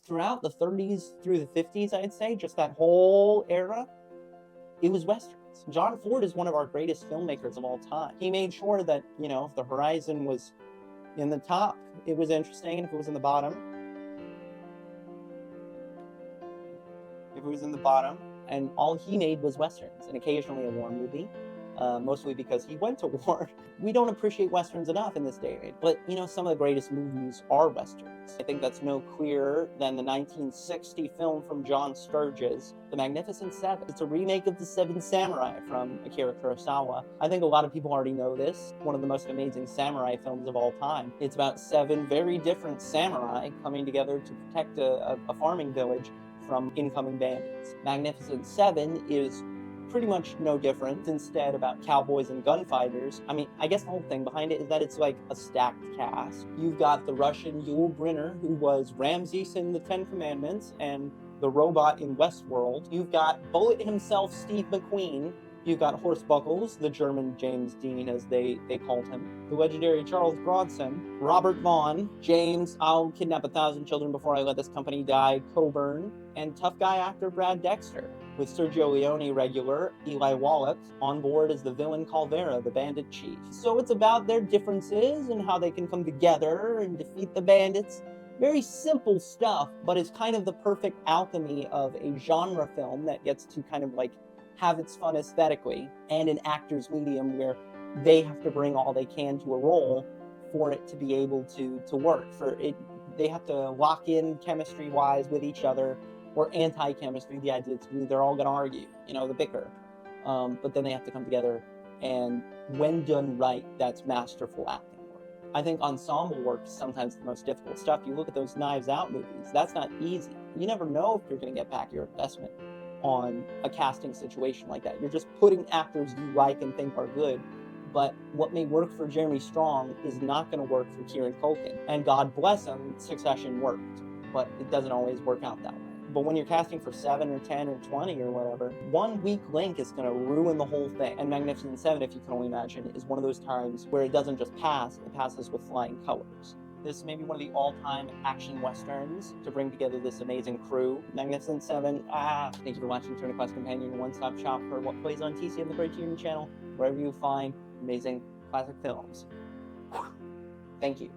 throughout the 30s through the 50s, I'd say, just that whole era, it was Westerns. John Ford is one of our greatest filmmakers of all time. He made sure that, you know, if the horizon was in the top, it was interesting, and if it was in the bottom, and all he made was Westerns, and occasionally a war movie, mostly because he went to war. We don't appreciate Westerns enough in this day and age, but, you know, some of the greatest movies are Westerns. I think that's no clearer than the 1960 film from John Sturges, The Magnificent Seven. It's a remake of The Seven Samurai from Akira Kurosawa. I think a lot of people already know this. One of the most amazing samurai films of all time. It's about 7 very different samurai coming together to protect a farming village from incoming bandits. Magnificent Seven is pretty much no different, instead about cowboys and gunfighters. I mean, I guess the whole thing behind it is that it's like a stacked cast. You've got the Russian Yul Brynner, who was Ramses in the Ten Commandments and the robot in Westworld. You've got Bullet himself, Steve McQueen. You've got Horse Buckles, the German James Dean, as they called him. The legendary Charles Bronson. Robert Vaughn. James, I'll kidnap 1,000 children before I let this company die, Coburn. And tough guy actor Brad Dexter, with Sergio Leone regular Eli Wallach on board as the villain Calvera, the bandit chief. So it's about their differences and how they can come together and defeat the bandits. Very simple stuff, but it's kind of the perfect alchemy of a genre film that gets to kind of like have its fun aesthetically, and an actor's medium where they have to bring all they can to a role for it to be able to work. For it, they have to lock in chemistry-wise with each other, or anti-chemistry. The idea is they're all going to argue, you know, the bicker. But then they have to come together, and when done right, that's masterful acting work. I think ensemble work is sometimes the most difficult stuff. You look at those Knives Out movies, that's not easy. You never know if you're going to get back your investment on a casting situation like that. You're just putting actors you like and think are good, but what may work for Jeremy Strong is not going to work for Kieran Culkin. And God bless him, Succession worked, but it doesn't always work out that way. But when you're casting for 7 or 10 or 20 or whatever, one weak link is going to ruin the whole thing. And Magnificent Seven, if you can only imagine, is one of those times where it doesn't just pass, it passes with flying colors. This may be one of the all-time action westerns to bring together this amazing crew. Magnificent Seven. Thank you for watching Turn to Quest Companion, your one-stop shop for what plays on TCM, the Criterion Channel, wherever you find amazing classic films. Thank you.